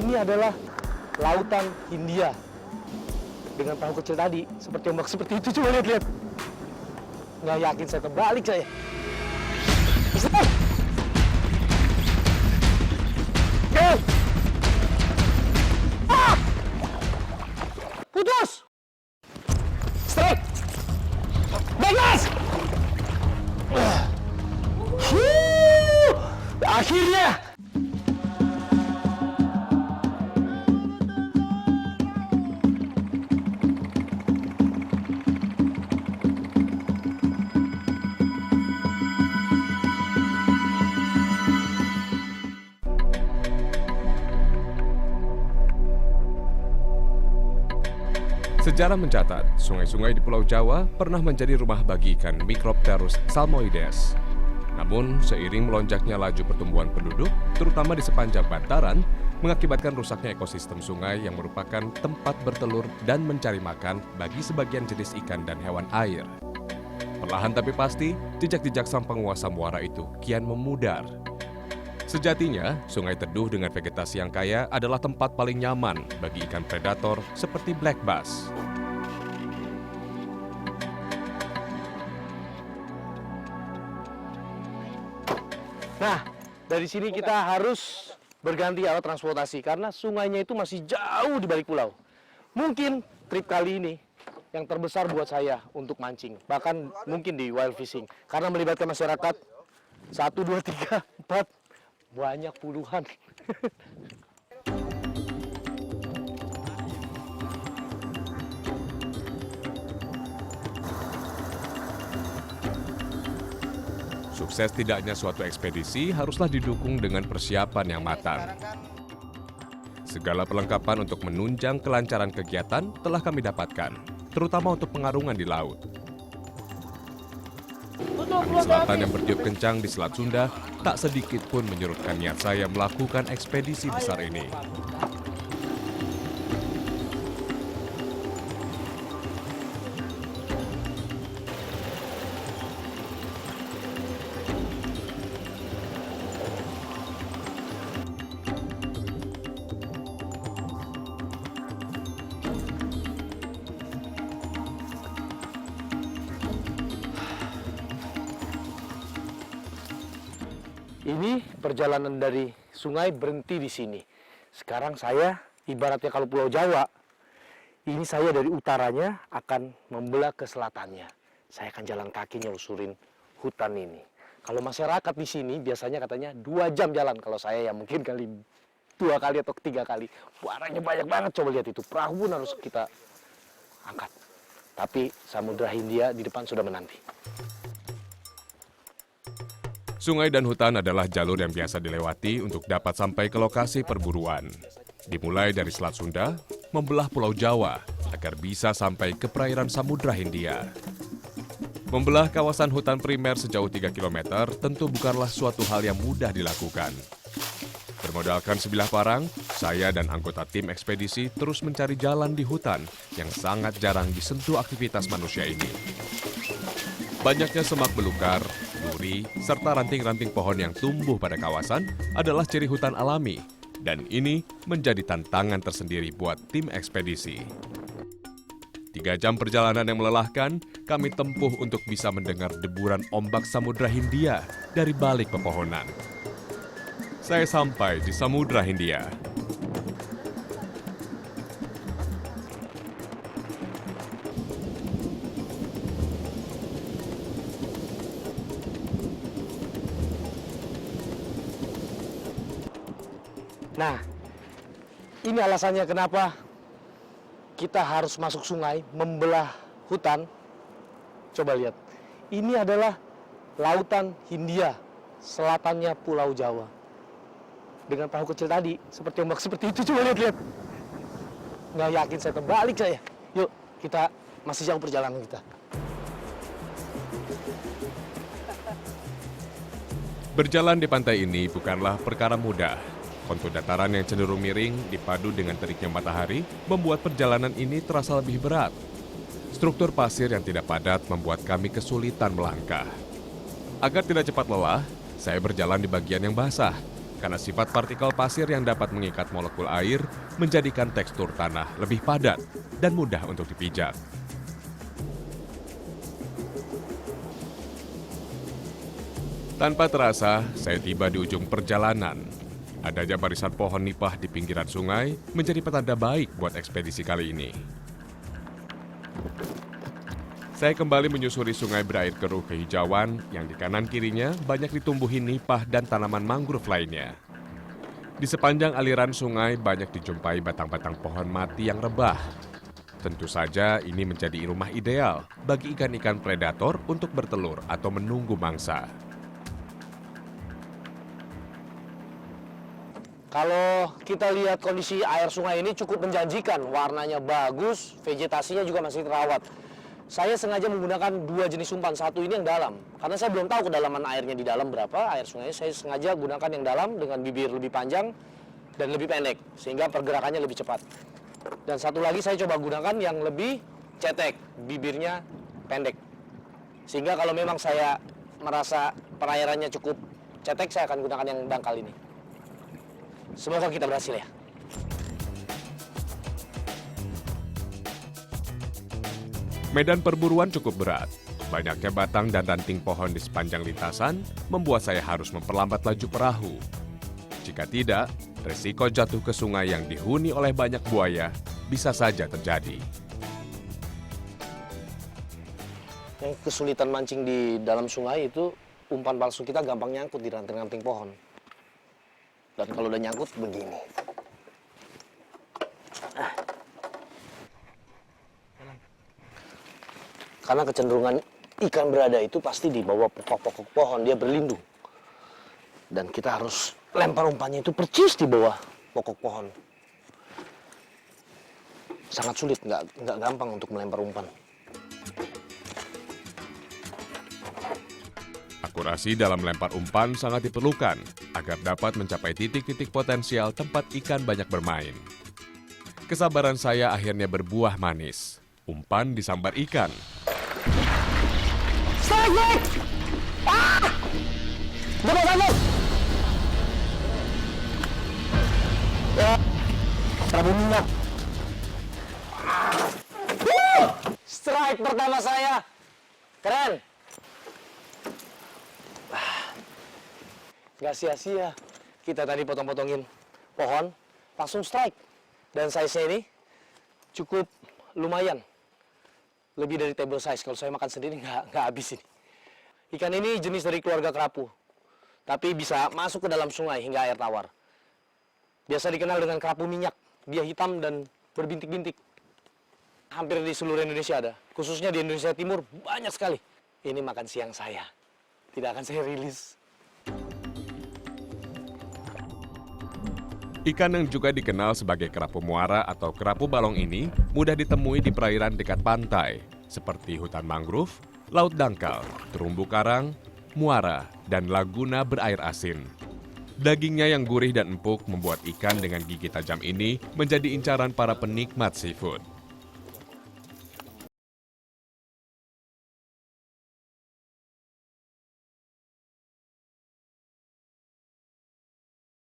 Ini adalah lautan Hindia. Dengan perahu kecil tadi, seperti ombak seperti itu. Coba lihat-lihat. Nggak yakin saya terbalik saya. Go! Ah! Putus! Strike! Bagas! Akhirnya! Sejarah mencatat, sungai-sungai di Pulau Jawa pernah menjadi rumah bagi ikan Micropterus salmoides. Namun, seiring melonjaknya laju pertumbuhan penduduk, terutama di sepanjang bantaran, mengakibatkan rusaknya ekosistem sungai yang merupakan tempat bertelur dan mencari makan bagi sebagian jenis ikan dan hewan air. Perlahan tapi pasti, jejak-jejak sang penguasa muara itu kian memudar. Sejatinya, Sungai Teduh dengan vegetasi yang kaya adalah tempat paling nyaman bagi ikan predator seperti black bass. Nah, dari sini kita harus berganti alat transportasi karena sungainya itu masih jauh di balik pulau. Mungkin trip kali ini yang terbesar buat saya untuk mancing, bahkan mungkin di wild fishing karena melibatkan masyarakat 1, 2, 3, 4, banyak puluhan. Sukses tidaknya suatu ekspedisi haruslah didukung dengan persiapan yang matang. Segala perlengkapan untuk menunjang kelancaran kegiatan telah kami dapatkan, terutama untuk pengarungan di laut. Angin selatan yang bertiup kencang di Selat Sunda tak sedikit pun menyurutkan niat saya melakukan ekspedisi besar ini. Ini perjalanan dari sungai berhenti di sini. Sekarang saya ibaratnya kalau Pulau Jawa, ini saya dari utaranya akan membelah ke selatannya. Saya akan jalan kaki nyelusurin hutan ini. Kalau masyarakat di sini biasanya katanya 2 jam jalan. Kalau saya ya mungkin kali 2 kali atau 3 kali. Barangnya banyak banget, coba lihat itu. Perahu pun harus kita angkat. Tapi Samudra Hindia di depan sudah menanti. Sungai dan hutan adalah jalur yang biasa dilewati untuk dapat sampai ke lokasi perburuan. Dimulai dari Selat Sunda, membelah Pulau Jawa agar bisa sampai ke perairan Samudra Hindia. Membelah kawasan hutan primer sejauh 3 km tentu bukanlah suatu hal yang mudah dilakukan. Bermodalkan sebilah parang, saya dan anggota tim ekspedisi terus mencari jalan di hutan yang sangat jarang disentuh aktivitas manusia ini. Banyaknya semak belukar, duri, serta ranting-ranting pohon yang tumbuh pada kawasan adalah ciri hutan alami, dan ini menjadi tantangan tersendiri buat tim ekspedisi. 3 jam perjalanan yang melelahkan, kami tempuh untuk bisa mendengar deburan ombak Samudra Hindia dari balik pepohonan. Saya sampai di Samudra Hindia. Nah, ini alasannya kenapa kita harus masuk sungai, membelah hutan. Coba lihat, ini adalah lautan Hindia, selatannya Pulau Jawa. Dengan perahu kecil tadi, seperti ombak seperti itu, coba lihat-lihat. Nggak yakin saya terbalik saya. Yuk, kita masih jauh perjalanan kita. Berjalan di pantai ini bukanlah perkara mudah. Kontur dataran yang cenderung miring dipadu dengan teriknya matahari membuat perjalanan ini terasa lebih berat. Struktur pasir yang tidak padat membuat kami kesulitan melangkah. Agar tidak cepat lelah, saya berjalan di bagian yang basah, karena sifat partikel pasir yang dapat mengikat molekul air menjadikan tekstur tanah lebih padat dan mudah untuk dipijak. Tanpa terasa, saya tiba di ujung perjalanan. Adanya barisan pohon nipah di pinggiran sungai menjadi petanda baik buat ekspedisi kali ini. Saya kembali menyusuri sungai berair keruh kehijauan yang di kanan kirinya banyak ditumbuhi nipah dan tanaman mangrove lainnya. Di sepanjang aliran sungai banyak dijumpai batang-batang pohon mati yang rebah. Tentu saja ini menjadi rumah ideal bagi ikan-ikan predator untuk bertelur atau menunggu mangsa. Kalau kita lihat kondisi air sungai ini cukup menjanjikan, warnanya bagus, vegetasinya juga masih terawat. Saya sengaja menggunakan dua jenis umpan, satu ini yang dalam, karena saya belum tahu kedalaman airnya di dalam berapa, air sungai. Saya sengaja gunakan yang dalam dengan bibir lebih panjang dan lebih pendek, sehingga pergerakannya lebih cepat. Dan satu lagi saya coba gunakan yang lebih cetek, bibirnya pendek. Sehingga kalau memang saya merasa perairannya cukup cetek, saya akan gunakan yang dangkal ini. Semoga kita berhasil ya. Medan perburuan cukup berat. Banyaknya batang dan ranting pohon di sepanjang lintasan membuat saya harus memperlambat laju perahu. Jika tidak, resiko jatuh ke sungai yang dihuni oleh banyak buaya bisa saja terjadi. Yang kesulitan mancing di dalam sungai itu umpan palsu kita gampang nyangkut di ranting-ranting pohon. Dan kalau udah nyangkut begini. Karena kecenderungan ikan berada itu pasti di bawah pokok-pokok pohon, dia berlindung. Dan kita harus lempar umpannya itu percis di bawah pokok pohon. Sangat sulit, nggak gampang untuk melempar umpan. Akurasi dalam melempar umpan sangat diperlukan agar dapat mencapai titik-titik potensial tempat ikan banyak bermain. Kesabaran saya akhirnya berbuah manis. Umpan disambar ikan. Strike! Ah! Coba satu! Ya, sabun minyak. Strike pertama saya. Keren. Gak sia-sia. Kita tadi potong-potongin pohon, langsung strike. Dan size-nya ini cukup lumayan. Lebih dari table size. Kalau saya makan sendiri nggak habis ini. Ikan ini jenis dari keluarga kerapu. Tapi bisa masuk ke dalam sungai hingga air tawar. Biasa dikenal dengan kerapu minyak. Dia hitam dan berbintik-bintik. Hampir di seluruh Indonesia ada. Khususnya di Indonesia Timur banyak sekali. Ini makan siang saya. Tidak akan saya rilis. Ikan yang juga dikenal sebagai kerapu muara atau kerapu balong ini mudah ditemui di perairan dekat pantai, seperti hutan mangrove, laut dangkal, terumbu karang, muara, dan laguna berair asin. Dagingnya yang gurih dan empuk membuat ikan dengan gigi tajam ini menjadi incaran para penikmat seafood.